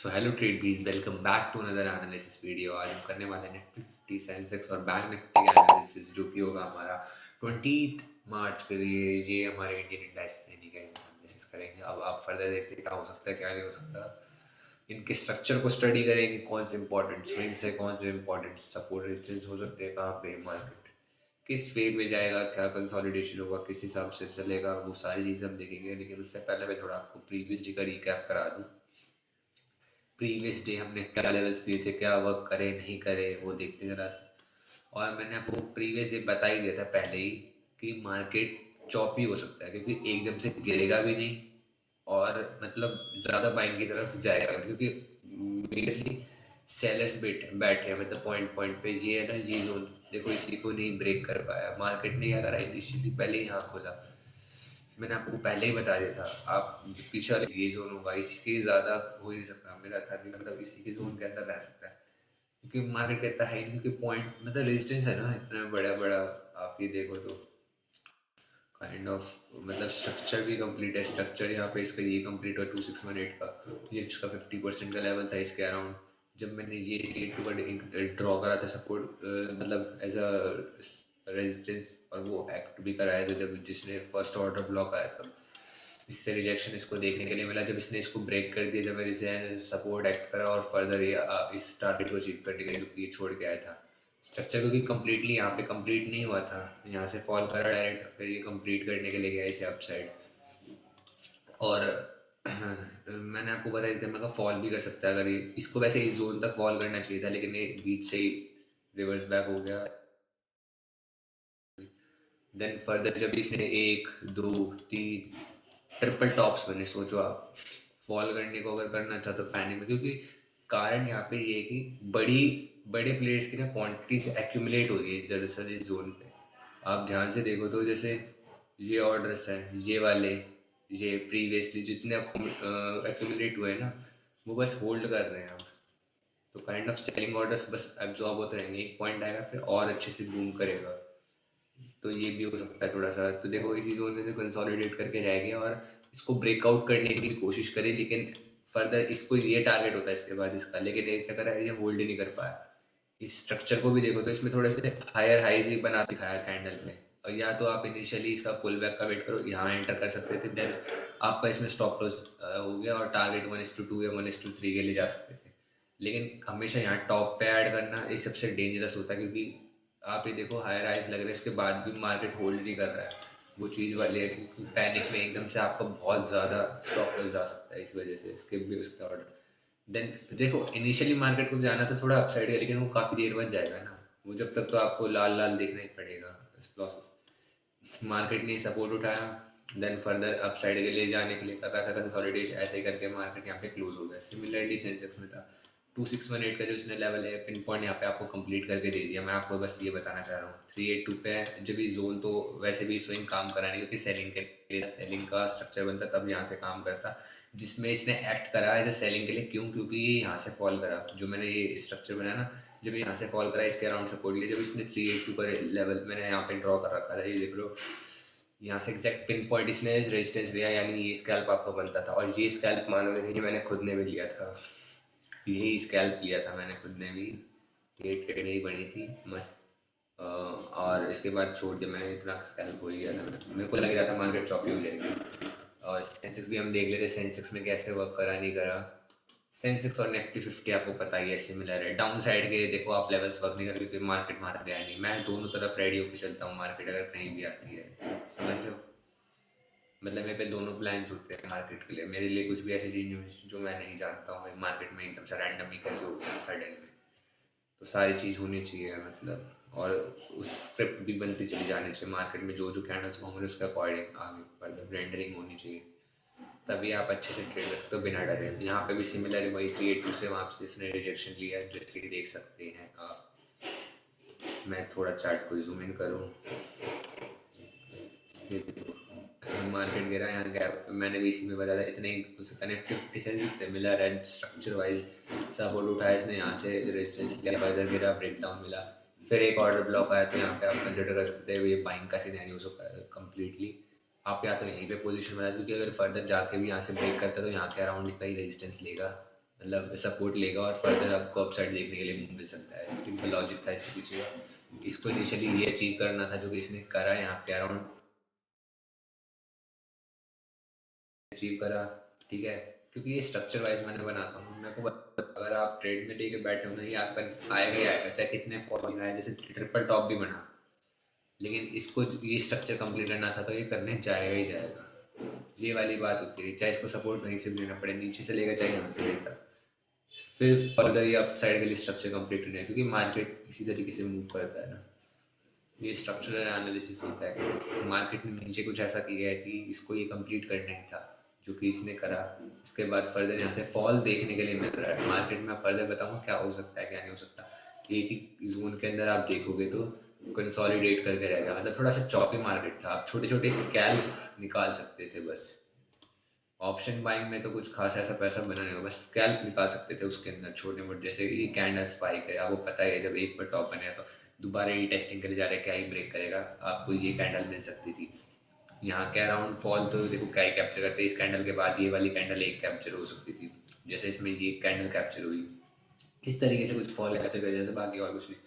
So hello trade bees, welcome back to another analysis video. आज हम करने वाले हैं निफ्टी 50 सेंसेक्स और बैंक निफ्टी का एनालिसिस, जो कि होगा हमारा 20 मार्च के लिए। ये हमारे इंडियन इंडेक्स नहीं का एनालिसिस करेंगे। अब आप फर्दर देखते हैं क्या हो सकता है क्या नहीं हो सकता। इनके स्ट्रक्चर को स्टडी करेंगे, कौन से इंपॉर्टेंट स्विंग्स है, कौन से इंपॉर्टेंट सपोर्ट रेजिस्टेंस हो सकते हैं, कहाँ पे मार्केट किस वे में जाएगा, क्या कंसोलिडेशन होगा, किस हिसाब से चलेगा, वो सारी चीज़ें हम देखेंगे। लेकिन उससे पहले मैं थोड़ा आपको प्रीवियस डे का रिकैप करा दूँ। प्रीवियस डे हमने क्या लेवल्स दिए थे, क्या वर्क करे नहीं करे, वो देखते जरा सा। और मैंने आपको प्रीवियस डे बता ही दिया था पहले ही कि मार्केट चॉपी हो सकता है, क्योंकि एकदम से गिरेगा भी नहीं और मतलब ज़्यादा बाइंग की तरफ जाएगा, क्योंकि मेनली सेलर्स बैठे बैठे हैं, मतलब पॉइंट पॉइंट पे। ये है ना, ये जोन देखो, इसी को नहीं ब्रेक कर पाया मार्केट ने। क्या करा, इनिशियली पहले ही यहाँ खोला। मैंने आपको पहले ही बता दिया था, आप पीछे वाले ये जोन होगा, इसके ज़्यादा हो ही नहीं सकता। मेरा था कि मतलब इसी के जोन के अंदर रह सकता है, क्योंकि मार्केट कहता है, क्योंकि पॉइंट मतलब रेजिस्टेंस है ना इतना बड़ा बड़ा। आप ये देखो तो काइंड ऑफ मतलब स्ट्रक्चर भी कंप्लीट है। स्ट्रक्चर यहाँ पे इसका ये कंप्लीट हुआ 2618 का। ये इसका 50% का लेवल था इसके अराउंड। जब मैंने ये 82 का ड्रॉ करा था सपोर्ट, मतलब एज अ रेजिस्टेंस, और वो एक्ट भी कराया था जब जिसने फर्स्ट ऑर्डर ब्लॉक आया था। इससे रिजेक्शन इसको देखने के लिए मिला। जब इसने इसको ब्रेक कर दिया, जब मैंने इसे सपोर्ट एक्ट करा और फर्दर ये इस टारगेट को अचीव करने के लिए ये छोड़ के आया था स्ट्रक्चर, क्योंकि कम्प्लीटली यहाँ पे कंप्लीट नहीं हुआ था। यहाँ से फॉल करा डायरेक्ट, फिर ये कंप्लीट करने के लिए गया इसे अपसाइड। और मैंने आपको बता दिया था, मैं फॉल भी कर सकता है अगर ये इसको, वैसे इस जोन तक फॉल करना चाहिए था, लेकिन ये बीच से ही रिवर्स बैक हो गया। देन फर्दर जब इसने 1 2 3 ट्रिपल टॉप्स बने, सोचो आप फॉल करने को अगर करना था तो पैनिक में, क्योंकि कारण यहाँ पे ये है कि बड़े प्लेयर्स की ना क्वांटिटीज एक्यूमुलेट हो रही है दरअसल इस जोन पे। आप ध्यान से देखो तो जैसे ये ऑर्डर्स हैं, ये वाले, ये प्रीवियसली जितने एक्यूमुलेट हुए हैं ना, वो बस होल्ड कर रहे हैं अब। तो काइंड ऑफ सेलिंग ऑर्डर्स बस एब्जॉर्ब होते रहेंगे, एक पॉइंट आएगा फिर और अच्छे से बूम करेगा। तो ये भी हो सकता है थोड़ा सा। तो देखो इसी जोन में से कंसोलिडेट करके रह गया और इसको ब्रेकआउट करने की कोशिश करी, लेकिन फर्दर इसको ये टारगेट होता है इसके बाद इसका, लेकिन ये क्या करा, ये होल्ड ही नहीं कर पाया। इस स्ट्रक्चर को भी देखो तो इसमें थोड़े से हायर हाइज ही बना दिखाया कैंडल में। और या तो आप इनिशियली इसका पुल बैक का वेट करो, यहाँ एंटर कर सकते थे, देन आपका इसमें स्टॉप लॉस हो गया और टारगेट 1:2 या 1:3 के लिए जा सकते थे। लेकिन हमेशा यहाँ टॉप पे ऐड करना ये सबसे डेंजरस होता है, क्योंकि आप ये देखो हायर हाइज लग रहे हैं, इसके बाद भी मार्केट होल्ड नहीं कर रहा है। वो चीज़ वाली है, क्योंकि पैनिक में एकदम से आपका बहुत ज़्यादा स्टॉप लॉस जा सकता है, इस वजह से स्किप भी हो सकता है ऑर्डर। देन देखो इनिशियली मार्केट को जाना तो थोड़ा अपसाइड है, लेकिन वो काफ़ी देर बाद जाएगा ना। वो जब तक तो आपको लाल लाल देखना ही पड़ेगा लॉसेस। मार्केट ने सपोर्ट उठाया, देन फर्दर अपसाइड के लिए जाने के लिए कर रहा था कंसोलिडेशन, ऐसे ही करके मार्केट यहाँ पे क्लोज हो गया। सिमिलरली सेंसेक्स में था 2618 का जो इसने लेवल है, पिन पॉइंट यहाँ पे आपको कंप्लीट करके दे दिया। मैं आपको बस ये बताना चाह रहा हूँ 382 पे है जब ये जोन, तो वैसे भी स्विंग काम करा नहीं, क्योंकि सेलिंग का स्ट्रक्चर बनता तब यहाँ से काम करता, जिसमें इसने एक्ट करा एज ए सेलिंग के लिए। क्यों? क्योंकि ये यहाँ से फॉल करा, जो मैंने ये स्ट्रक्चर बनाया ना, जब यहाँ से फॉल करा इसके अराउंड सपोर्ट लिया, जब इसने 382 का लेवल मैंने यहाँ पे ड्रॉ कर रखा था, ये देख लो यहाँ से एग्जैक्ट पिन पॉइंट इसने रेजिस्टेंस लिया, यानी ये स्कैल्प आपको बनता था। और ये स्कैल्प मानोगे नहीं, मैंने खुद ने भी लिया था, यही स्कैल्प लिया था मैंने खुद ने भी। ये ट्रेड मेरी बनी थी मस्त। और इसके बाद छोड़ दिया मैंने, इतना स्कैल्प हो ही गया था, मेरे को लग रहा था मार्केट चॉपी हो जाएगी। और सेंसेक्स भी हम देख लेते, सेंसेक्स में कैसे वर्क करा नहीं करा। सेंसेक्स और निफ्टी 50 आपको पता ही है सिमिलर है। डाउन साइड के देखो आप लेवल्स वर्क नहीं कर, क्योंकि मार्केट वहाँ तक गया नहीं। मैं दोनों तरफ रेडी होकर चलता हूँ, मार्केट अगर कहीं भी आती है, समझ लो। मतलब मेरे पे दोनों प्लान्स होते हैं मार्केट के लिए। मेरे लिए कुछ भी ऐसी चीज़ नहीं होती जो मैं नहीं जानता हूँ मार्केट में एकदम से रैंडमली कैसे हो गया सडन में। तो सारी चीज़ होनी चाहिए मतलब, और उस स्क्रिप्ट भी बनती चली जानी चाहिए मार्केट में, जो जो कैंडल्स होंगे उसके अकॉर्डिंग आगे फर्दर रेंडरिंग होनी चाहिए, तभी आप अच्छे से ट्रेड कर सकते हो बिना डरे। यहाँ पे भी सिमिलर वही 382 से वहाँ से इसने रिजेक्शन लिया, जैसे कि देख सकते हैं आप। मैं थोड़ा चार्ट को जूम इन करूँ, मार्केट गिरा यहाँ गैप, मैंने भी इसी में बताया था इतने कनेक्टिविटी से similar and structure wise support उठाया इसने, यहाँ से रेजिस्टेंस लिया, फर्दर गिरा, ब्रेकडाउन मिला, फिर एक ऑर्डर ब्लॉक आया। तो यहाँ पे आप कंसिडर कर सकते हो ये बाइंग का सिनेरियो हो सकता है कम्प्लीटली। आप या तो यहीं पे पोजीशन बना, क्योंकि अगर फर्दर जाके भी यहाँ से ब्रेक करता है तो यहाँ के अराउंड का ही रेजिस्टेंस लेगा, मतलब सपोर्ट लेगा और फर्दर आपको अपसाइड देखने के लिए मिल सकता है। सिंपल लॉजिक था इसके पीछे का। इसको इनिशियली ये अचीव करना था जो कि इसने करा यहाँ पे अराउंड अचीव करा, ठीक है। क्योंकि ये स्ट्रक्चर वाइज मैंने बनाता हूँ, मेरे को अगर आप ट्रेड में लेके बैठे हो ना, ये आपका आएगा ही आएगा, चाहे कितने फॉलोइंग आए। जैसे ट्रिपल टॉप भी बना, लेकिन इसको ये स्ट्रक्चर कंप्लीट करना था तो ये करने जाएगा ही जाएगा। ये वाली बात होती है, चाहे इसको सपोर्ट नहीं से भी लेना पड़े, नीचे से लेगा चाहे यहाँ से लेता, फिर फर्दर ये अप साइड के लिए स्ट्रक्चर कंप्लीट करना है। क्योंकि मार्केट इसी तरीके से मूव करता है ना, ये स्ट्रक्चरल एनालिसिस होता है। मार्केट ने नीचे कुछ ऐसा किया है कि इसको ये कंप्लीट करना ही था, जो कि इसने करा। इसके बाद फर्दर यहाँ से फॉल देखने के लिए मिल रहा है मार्केट में। फर्दर बताऊंगा क्या हो सकता है क्या नहीं हो सकता। एक ही जोन के अंदर आप देखोगे तो कंसोलिडेट करके रहेगा, मतलब थोड़ा सा चौकी मार्केट था। आप छोटे छोटे स्कैल्प निकाल सकते थे बस। ऑप्शन बाइंग में तो कुछ खास ऐसा पैसा बना नहीं होगा, बस स्कैल्प निकाल सकते थे उसके अंदर छोटे मोटे। जैसे ये कैंडल स्पाइक है, आपको पता है जब एक बार टॉप बने तो दोबारा ये टेस्टिंग के लिए जा रहे हैं, क्या ही ब्रेक करेगा, आपको ये कैंडल मिल सकती थी। यहाँ के अराउंड फॉल तो देखो क्या ही कैप्चर करते हैं। इस कैंडल के बाद ये वाली कैंडल एक कैप्चर हो सकती थी, जैसे इसमें ये कैंडल कैप्चर हुई। इस तरीके से कुछ फॉल कैप्चर कर जैसे, बाकी और कुछ नहीं।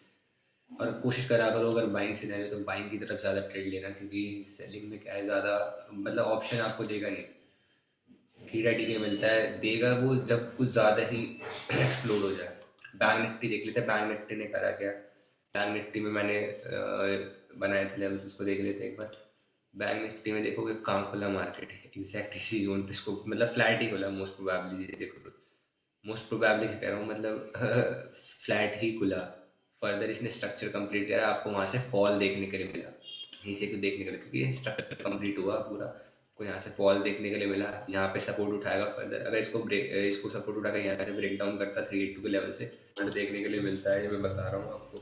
और कोशिश करा करो अगर बाइंग सिनेरियो तो बाइंग की तरफ ज़्यादा ट्रेड लेना, क्योंकि सेलिंग में क्या है ज़्यादा मतलब ऑप्शन आपको देगा नहीं। थीटा टी के मिलता है, देगा वो जब कुछ ज़्यादा ही एक्सप्लोड हो जाए। बैंक निफ्टी देख लेते हैं, बैंक निफ्टी ने करा क्या। बैंक निफ्टी में मैंने बनाए थे लेवल्स, उसको देख लेते हैं एक बार। बैंक निफ्टी में देखोगे कहाँ खुला मार्केट है, एग्जैक्ट इसी जोन पे इसको मतलब फ्लैट ही खुला मोस्ट प्रोबेबली। देखो मोस्ट प्रोबेबली कह रहा हूँ, मतलब फ्लैट ही खुला। फर्दर इसने स्ट्रक्चर कंप्लीट करा, आपको वहाँ से फॉल देखने के लिए मिला, यहीं से कुछ देखने के लिए, क्योंकि स्ट्रक्चर कंप्लीट हुआ पूरा, को यहाँ से फॉल देखने के लिए मिला। यहाँ पे सपोर्ट उठाएगा फर्दर, अगर इसको सपोर्ट उठा कर यहाँ से ब्रेक डाउन करता 382 के लेवल से देखने के लिए मिलता है। ये मैं बता रहा हूँ आपको,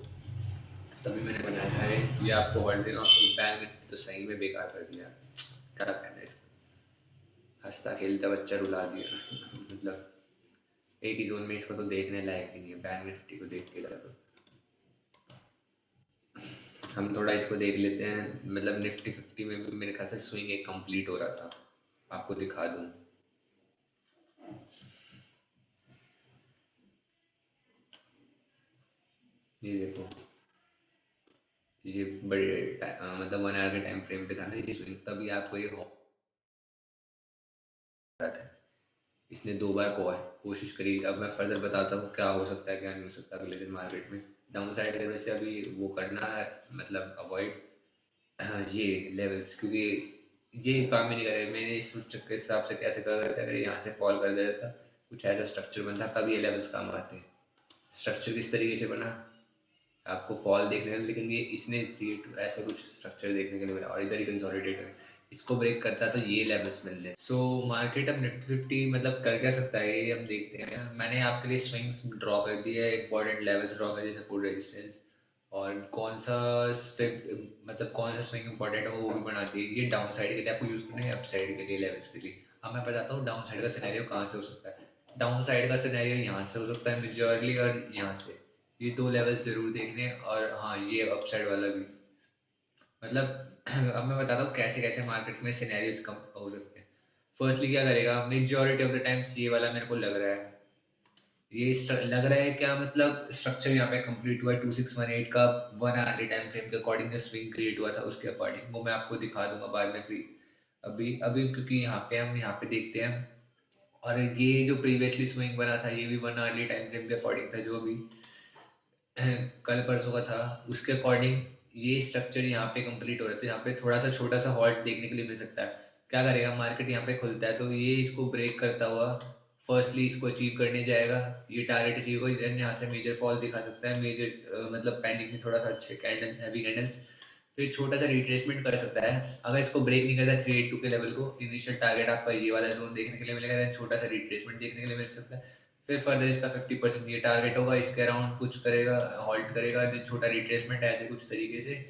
तभी मैंने बनाया है ये आपको होल्ड देना। बैंक निफ्टी तो सही में बेकार कर दिया, क्या कहना है इसका। हंसता खेलता बच्चा रुला दिया मतलब एक ही जोन में, इसको तो देखने लायक ही नहीं है। बैंक निफ्टी को देख के लगा, हम थोड़ा इसको देख लेते हैं। मतलब निफ्टी 50 में भी मेरे ख्याल से स्विंग एक कंप्लीट हो रहा था, आपको दिखा दूं। ये देखो, ये बड़े मतलब 1 आवर के टाइम फ्रेम पे था ना ये स्विंग, तभी आपको ये हो रहा था। इसने 2 बार कोशिश करी। अब मैं फर्दर बताता हूँ क्या हो सकता है क्या नहीं हो सकता अगले दिन मार्केट में। डाउन साइड लेवल से अभी वो करना है, मतलब अवॉइड ये लेवल्स, क्योंकि ये काम ही नहीं करे। मैंने इस स्ट्रक्चर के हिसाब से कैसे कर रहे थे, अगर यहाँ से फॉल कर देता कुछ ऐसा स्ट्रक्चर बनता तब ये लेवल्स काम आते हैं। स्ट्रक्चर किस तरीके से बना आपको फॉल देखने को, लेकिन ये इसने 382 ऐसे कुछ स्ट्रक्चर देखने के लिए मिला और इधर ही कंसोलिडेट इसको ब्रेक करता तो ये लेवल्स मिल रहे। सो मार्केट अब निफ्टी 50 मतलब कर क्या सकता है ये हम देखते हैं। मैंने आपके लिए स्विंग्स ड्रॉ कर दिए है, इंपॉर्टेंट लेवल्स ड्रॉ कर दिए, सपोर्ट रेजिस्टेंस, और कौन सा मतलब कौन सा स्विंग इंपॉर्टेंट है वो भी बनाती है। ये डाउन साइड के लिए आपको यूज करना है, अप साइड के लिए लेवल्स के लिए। अब मैं बताता हूँ डाउन साइड का सिनेरियो कहाँ से हो सकता है। डाउन साइड का सिनेरियो यहाँ से हो सकता है मेजॉरली, और यहाँ से ये 2 लेवल्स जरूर देखने। और हाँ ये अपसाइड वाला भी, मतलब अब मैं बताता हूँ कैसे कैसे मार्केट में सिनेरियोस कम हो सकते हैं। फर्स्टली क्या करेगा, मेजॉरिटी ऑफ द टाइम्स ये वाला मेरे को लग रहा है, लग रहा है क्या, मतलब स्ट्रक्चर यहाँ पे कंप्लीट हुआ है 2618 का 1 आवर के टाइम फ्रेम के अकॉर्डिंग जो स्विंग क्रिएट हुआ था उसके अकॉर्डिंग। वो मैं आपको दिखा दूंगा बाद में फ्री। अभी अभी क्योंकि यहाँ पे हम यहाँ पे देखते हैं। और ये जो प्रीवियसली स्विंग बना था ये भी 1 आवर टाइम फ्रेम के अकॉर्डिंग था, जो भी कल परसों का था उसके अकॉर्डिंग। ये स्ट्रक्चर यहाँ पे कंप्लीट हो रहा है, तो यहाँ पे थोड़ा सा छोटा सा हॉल्ट देखने के लिए मिल सकता है। क्या करेगा मार्केट, यहाँ पे खुलता है तो ये इसको ब्रेक करता हुआ फर्स्टली इसको अचीव करने जाएगा, ये टारगेट अचीव हो, देन यहाँ से मेजर फॉल दिखा सकता है। मेजर मतलब पैनिक में थोड़ा सा अच्छे कैंडल हैवी कैंडल्स, फिर छोटा सा रिट्रेसमेंट कर सकता है। अगर इसको ब्रेक नहीं करता 382 के लेवल को, इनिशियल टारगेट आपका ये वाला जोन देखने के लिए मिलेगा, देन छोटा सा रिट्रेसमेंट देखने के लिए मिल सकता है। फिर फर्दर इसका 50% ये टारगेट होगा, इसके अराउंड कुछ करेगा, हॉल्ट करेगा, देन छोटा रिट्रेसमेंट, ऐसे कुछ तरीके से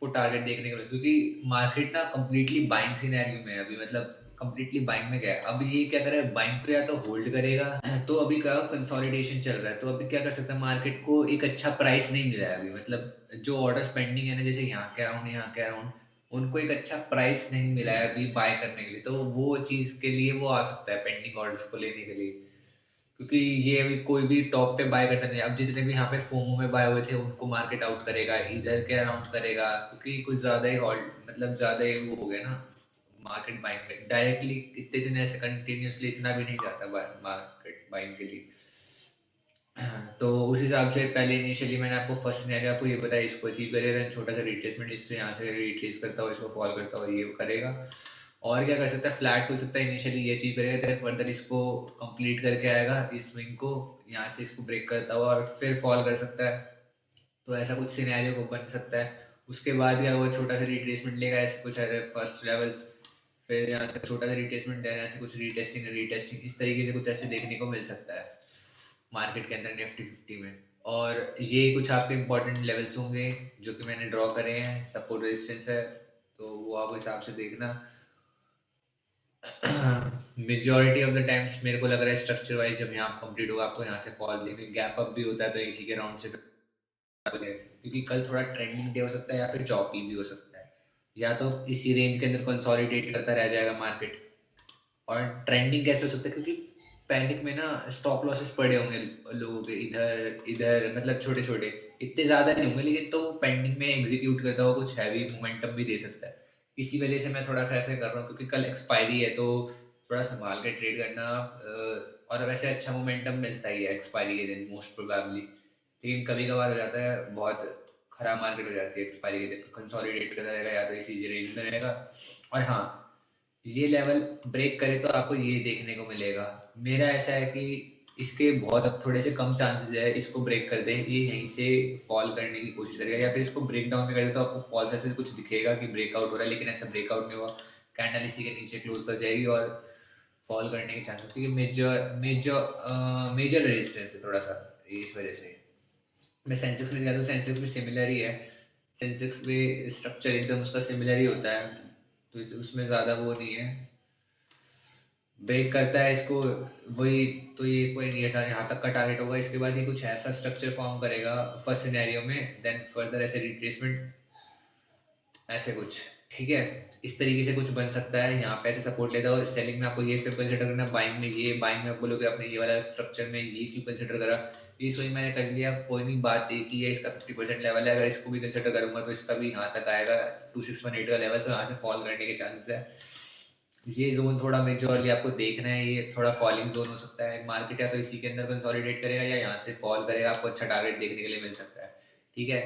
वो टारगेट देखने के लिए। क्योंकि मार्केट ना कंप्लीटली बाइंग सिनेरियो में है अभी, मतलब कंप्लीटली बाइंग में गया है। अब ये क्या करे, बाइंग तो या तो होल्ड करेगा, तो अभी क्या कंसोलिडेशन चल रहा है, तो अभी क्या कर सकता है, मार्केट को एक अच्छा प्राइस नहीं मिला है अभी। मतलब जो ऑर्डर पेंडिंग है ना, जैसे यहाँ के अराउंड उनको एक अच्छा प्राइस नहीं मिला है अभी बाय करने के लिए, तो वो चीज़ के लिए वो आ सकता है पेंडिंग ऑर्डर्स को लेने के लिए। क्योंकि ये अभी कोई भी टॉप पे बाय करता नहीं है। अब जितने भी यहाँ पे फोमो में बाय हुए थे उनको मार्केट आउट करेगा, इधर के अराउंड करेगा, क्योंकि कुछ ज़्यादा ही हॉल्ट, मतलब ज़्यादा ही वो हो गया ना मार्केट बाइंग में। डायरेक्टली इतने दिन ऐसे कंटिन्यूसली इतना भी नहीं जाता मार्केट बाइंग के लिए। तो उस हिसाब से पहले इनिशियली मैंने आपको फर्स्ट सिनेरियो आपको ये बताया, इसको अचीव करेगा, देन छोटा सा रिट्रेसमेंट, इससे यहाँ से रिट्रेस करता हुआ इसको फॉल करता हुआ ये करेगा। और क्या कर सकता है, फ्लैट खुल सकता है, इनिशियली ये अचीव करेगा, देन फर्दर इसको कंप्लीट करके आएगा इस स्विंग को, यहाँ से इसको ब्रेक करता हुआ और फिर फॉल कर सकता है। तो ऐसा कुछ सिनेरियो को बन सकता है। उसके बाद या वो छोटा सा रिट्रेसमेंट लेगा, ऐसे कुछ फर्स्ट लेवल्स, फिर यहाँ से छोटा सा रिट्रेसमेंट देना, ऐसे कुछ रीटेस्टिंग रीटेस्टिंग, इस तरीके से कुछ ऐसे देखने को मिल सकता है मार्केट के अंदर निफ्टी 50 में। और ये कुछ आपके इंपॉर्टेंट लेवल्स होंगे जो कि मैंने ड्रॉ करे हैं, सपोर्ट रेजिस्टेंस है, तो वो आप हिसाब से देखना। मेजॉरिटी ऑफ द टाइम्स मेरे को लग रहा है स्ट्रक्चर वाइज जब यहाँ कंप्लीट होगा आपको यहाँ से फॉल देंगे, गैप अप भी होता है तो इसी के राउंड से, क्योंकि कल थोड़ा ट्रेंडिंग डे हो सकता है या फिर चॉपी भी हो सकता है, या तो इसी रेंज के अंदर कंसोलिडेट करता रह जाएगा मार्केट। और ट्रेंडिंग कैसे हो सकता है, क्योंकि पैनिक में ना स्टॉप लॉसेस पड़े होंगे लोगों के इधर इधर, मतलब छोटे छोटे, इतने ज़्यादा नहीं होंगे, लेकिन तो पेंडिंग में एग्जीक्यूट करता हुआ कुछ हैवी मोमेंटम भी दे सकता है। इसी वजह से मैं थोड़ा सा ऐसे कर रहा हूँ, क्योंकि कल एक्सपायरी है तो थोड़ा संभाल के ट्रेड करना। और वैसे अच्छा मोमेंटम मिलता ही है एक्सपायरी के दिन मोस्ट प्रोबेबली, लेकिन कभी कभार हो जाता है बहुत खराब मार्केट हो जाती है एक्सपायरी के दिन, कंसोलिडेट करता रहेगा या तो इसी रेंज में रहेगा। और हाँ, ये लेवल ब्रेक करे तो आपको ये देखने को मिलेगा। मेरा ऐसा है कि इसके बहुत थोड़े से कम चांसेस है इसको ब्रेक कर दे, ये यहीं से फॉल करने की कोशिश करेगा, या फिर इसको ब्रेक डाउन में कर दे तो आपको फॉल्स ऐसे कुछ दिखेगा कि ब्रेकआउट हो रहा है, लेकिन ऐसा ब्रेकआउट नहीं हुआ, कैंडल इसी के नीचे क्लोज कर जाएगी और फॉल करने के चांसेस, क्योंकि मेजर मेजर मेजर रेजिस्टेंस है थोड़ा सा, इस वजह से। मैं सेंसेक्स में जाता हूँ, सेंसेक्स भी सिमिलर ही है, सेंसेक्स में स्ट्रक्चर एकदम उसका सिमिलर ही होता है, तो उसमें ज़्यादा वो नहीं है। ब्रेक करता है इसको, वही, तो ये कोई नहीं हटा, यहाँ तक का टारगेट होगा, इसके बाद ये कुछ ऐसा स्ट्रक्चर फॉर्म करेगा फर्स्ट सिनेरियो में, देन फर्दर ऐसे रिट्रेसमेंट, ऐसे कुछ, ठीक है। इस तरीके से कुछ बन सकता है, यहाँ पे ऐसे सपोर्ट लेता है। और सेलिंग में आपको ये फिर कंसिडर करना, बाइंग में ये, बाइंग में आप बोलोगे आपने ये वाला स्ट्रक्चर में ये क्यों कंसिडर करा, ये सोई मैंने कर लिया, कोई नहीं, बात एक ही है, इसका 50% लेवल है, अगर इसको भी कंसिडर करूंगा तो इसका भी यहाँ तक आएगा 2618 का लेवल, तो यहाँ से फॉल करने के चांसेस है। ये जोन थोड़ा मेजोरली आपको देखना है, ये थोड़ा फॉलिंग जोन हो सकता है, मार्केट या तो इसी के अंदर कंसोलिडेट करेगा या यहाँ से फॉल करेगा, आपको अच्छा टारगेट देखने के लिए मिल सकता है, ठीक है।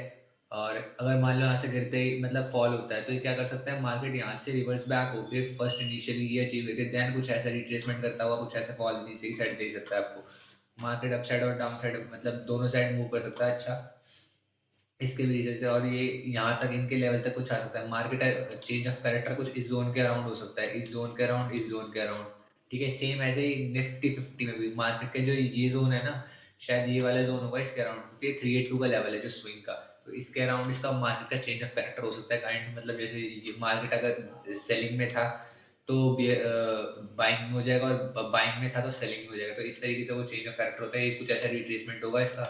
और अगर मान लो यहाँ से गिरते ही मतलब फॉल होता है तो ये क्या कर सकता है, मार्केट यहाँ से रिवर्स बैक होके फर्स्ट इनिशियली ये अचीव करके देन कुछ ऐसा रिट्रेसमेंट करता हुआ कुछ ऐसा फॉल नीचे की साइड दे सकता है आपको। मार्केट अप साइड और डाउन साइड मतलब दोनों साइड मूव कर सकता है अच्छा, इसके भी रीजन से। और ये यहाँ तक इनके लेवल तक कुछ आ सकता है, मार्केट चेंज ऑफ कैरेक्टर कुछ इस जोन के अराउंड हो सकता है, इस जोन के अराउंड, इस जोन के अराउंड, ठीक है। सेम ऐसे ही निफ्टी 50 में भी मार्केट के जो ये जोन है ना, शायद ये वाला जोन होगा इसके अराउंड, क्योंकि 382 का लेवल है जो स्विंग का, तो इसके अराउंड इसका मार्केट का चेंज ऑफ कैरेक्टर हो सकता है काइंड, मतलब जैसे ये मार्केट अगर सेलिंग में था तो बाइंग में हो जाएगा, और बाइंग में था तो सेलिंग में हो जाएगा, तो इस तरीके से वो चेंज ऑफ कैरेक्टर होता है। ये कुछ ऐसा रिट्रेसमेंट होगा इसका,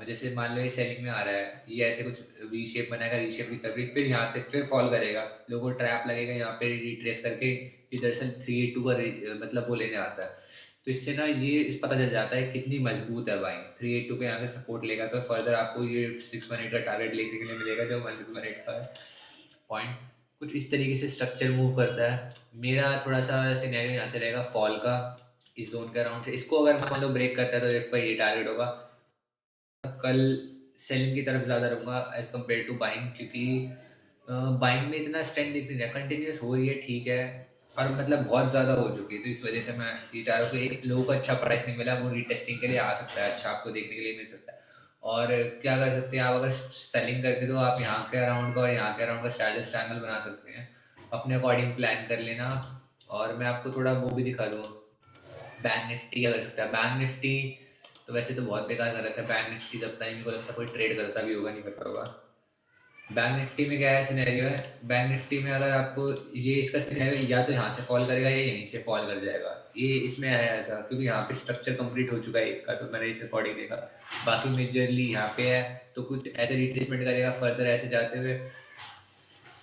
जैसे मान लो ये सेलिंग में आ रहा है, ये ऐसे कुछ वी शेप बनाएगा, वी शेप रिकवरी, फिर यहाँ से फिर फॉल करेगा, लोगों को ट्रैप लगेगा यहाँ पे रिट्रेस करके, इधर से 382 का मतलब वो लेने आता है। तो इससे ना ये इस पता चल जाता है कितनी मजबूत है बाइंग, 382 के यहाँ से सपोर्ट लेगा तो फर्दर आपको ये 618 का टारगेट लेने के लिए मिलेगा जो 1618 का है पॉइंट। कुछ इस तरीके से स्ट्रक्चर मूव करता है। मेरा थोड़ा सा सिनेरियो यहाँ से रहेगा फॉल का, इस जोन के अराउंड से, इसको अगर मान लो ब्रेक करता है तो एक ये टारगेट होगा। कल सेलिंग की तरफ ज़्यादा रहूँगा एज कम्पेयर टू बाइंग, क्योंकि बाइंग में इतना स्ट्रेंथ दिख नहीं रहा, कंटिन्यूस हो रही है ठीक है, और मतलब बहुत ज़्यादा हो चुकी है, तो इस वजह से मैं ये चाह रहा हूँ कि एक लोगों को अच्छा प्राइस नहीं मिला, वो रीटेस्टिंग के लिए आ सकता है, अच्छा आपको देखने के लिए मिल सकता है। और क्या कर सकते हैं आप, अगर सेलिंग करते तो आप यहाँ के अराउंड का और यहाँ के अराउंड का स्टाइलिश ट्रायंगल बना सकते हैं, अपने अकॉर्डिंग प्लान कर लेना। और मैं आपको थोड़ा वो भी दिखा दूँ, बैंक निफ्टी क्या कर सकता है। बैंक निफ्टी तो वैसे तो बहुत बेकार कर रखा है, बैंक निफ्टी तब तक मेरे को लगता है कोई ट्रेड करता भी होगा, नहीं करता होगा। बैंक निफ्टी में क्या है सिनेरियो है, बैंक निफ्टी में अगर आपको ये इसका सिनेरियो या तो यहाँ से फॉल करेगा या यहीं से फॉल कर जाएगा, ये इसमें है ऐसा, क्योंकि यहाँ पे स्ट्रक्चर कंप्लीट हो चुका है एक का, तो मैंने इस अकॉर्डिंग देखा। बाकी मेजरली यहाँ पे है तो कुछ ऐसे रिट्रेसमेंट करेगा फर्दर ऐसे जाते हुए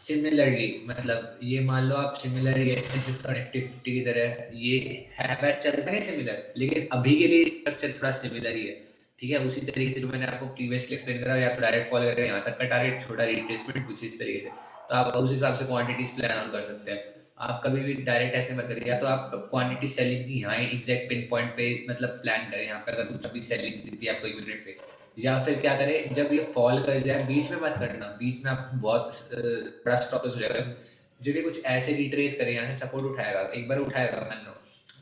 सिमिलरली मतलब ये मान लो आप सिमिलरली S&P और निफ्टी 50 की तरह ये है, बस चलता है सिमिलर, लेकिन अभी के लिए स्ट्रक्चर थोड़ा सिमिलर ही है, ठीक है। उसी तरीके से जो मैंने आपको प्रीवियसली एक्सप्लेन करा, या तो डायरेक्ट फॉल करके यहाँ तक का टारगेट, छोटा रिट्रेसमेंट, कुछ इस तरीके से, तो आप उस हिसाब से क्वांटिटीज प्लान आउट कर सकते हैं। आप कभी भी डायरेक्ट ऐसे मत करिए, या तो आप क्वांटिटी सेलिंग की यहाँ एग्जैक्ट पिन पॉइंट पे मतलब प्लान करें, यहाँ पे अगर कुछ अभी सेलिंग दिखती है आपको यूनिट पे, या फिर क्या करें, जब ये फॉल कर जाए बीच में मत करना, बीच में आपको बहुत बड़ा स्टॉप लॉस हो जाएगा। जब ये कुछ ऐसे रिट्रेस करे, यहाँ से सपोर्ट उठाएगा, एक बार उठाएगा,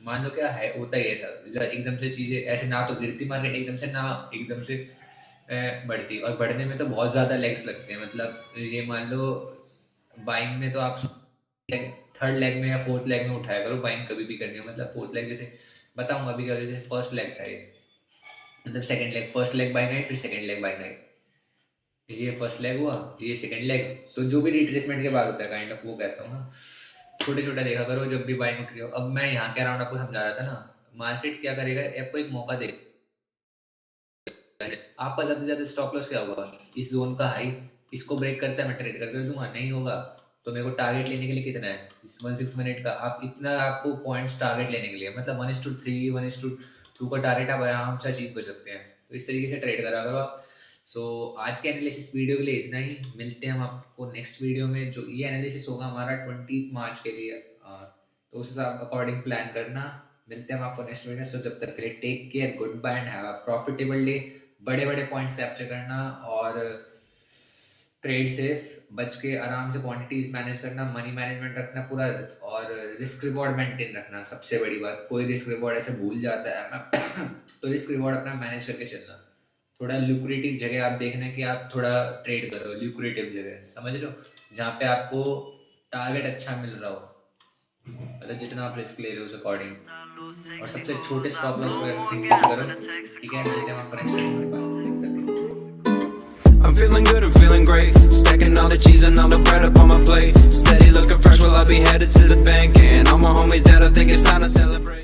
मान लो क्या है, होता ही है सब, जरा एकदम से चीजें ऐसे ना तो गिरती मार्केट एकदम से, ना एकदम से बढ़ती, और बढ़ने में तो बहुत ज्यादा लेग्स लगते हैं। मतलब ये मान लो बाइंग में तो आप थर्ड लेग में या फोर्थ लेग में उठाया करो, बाइंग कभी भी करनी हो, मतलब फोर्थ लेग जैसे बताऊंगा अभी क्या, जैसे फर्स्ट लेग था ये, मतलब सेकंड लेग, फर्स्ट लेग बाइंग आई, फिर सेकंड लेग बाइंग आई, ये फर्स्ट लेग हुआ, ये सेकंड लेग, तो जो भी रिट्रेसमेंट के बाद होता है काइंड ऑफ, वो कहता हूँ ना, छोटे छोटे देखा करो जब भी बाइंग उठ रही हो। अब मैं यहाँ के अराउंड आपको समझा रहा था ना, मार्केट क्या करेगा, आपको एक मौका दे, आपका ज्यादा से ज्यादा स्टॉप लॉस क्या होगा, इस जोन का हाई, इसको ब्रेक करता है मैं ट्रेड कर दूंगा, नहीं होगा तो मेरे को टारगेट लेने के लिए कितना है, इस 16 मिनट का, आप इतना आपको पॉइंट्स टारगेट लेने के लिए, मतलब 1:3 1:2 का टारगेट आप आराम से अचीव कर सकते हैं। तो इस तरीके से ट्रेड करा करो आप। सो आज के एनालिसिस वीडियो के लिए इतना ही, मिलते हैं हम आपको नेक्स्ट वीडियो में, जो ये एनालिसिस होगा हमारा 20 मार्च के लिए, तो उस हिसाब अकॉर्डिंग प्लान करना। मिलते हैं हम आपको नेक्स्ट वीडियो। सो जब तक के लिए take care, good bye and have a profitable day. बड़े बड़े पॉइंट्स कैप्चर करना और ट्रेड सेफ, बच के आराम से क्वांटिटीज मैनेज करना, मनी मैनेजमेंट रखना पूरा, और रिस्क रिवॉर्ड मेंटेन रखना, सबसे बड़ी बात। कोई रिस्क रिवॉर्ड ऐसे भूल जाता है तो रिस्क रिवॉर्ड अपना मैनेज करके चलना। थोड़ा ल्यूक्रेटिव जगह आप देखना कि आप थोड़ा ट्रेड करो, ल्यूक्रेटिव जगह, समझ रहे हो, जहाँ पे आपको टारगेट अच्छा मिल रहा हो, मतलब जितना आप रिस्क ले रहे हो उस अकॉर्डिंग, और सबसे छोटे स्टॉप लॉस करो, ठीक है। मिलते हैं आपको नेक्स्ट वीडियो में। I'm feeling good, I'm feeling great. Stacking all the cheese and all the bread up on my plate. Steady looking fresh while I be headed to the bank. And all my homies that I think it's time to celebrate.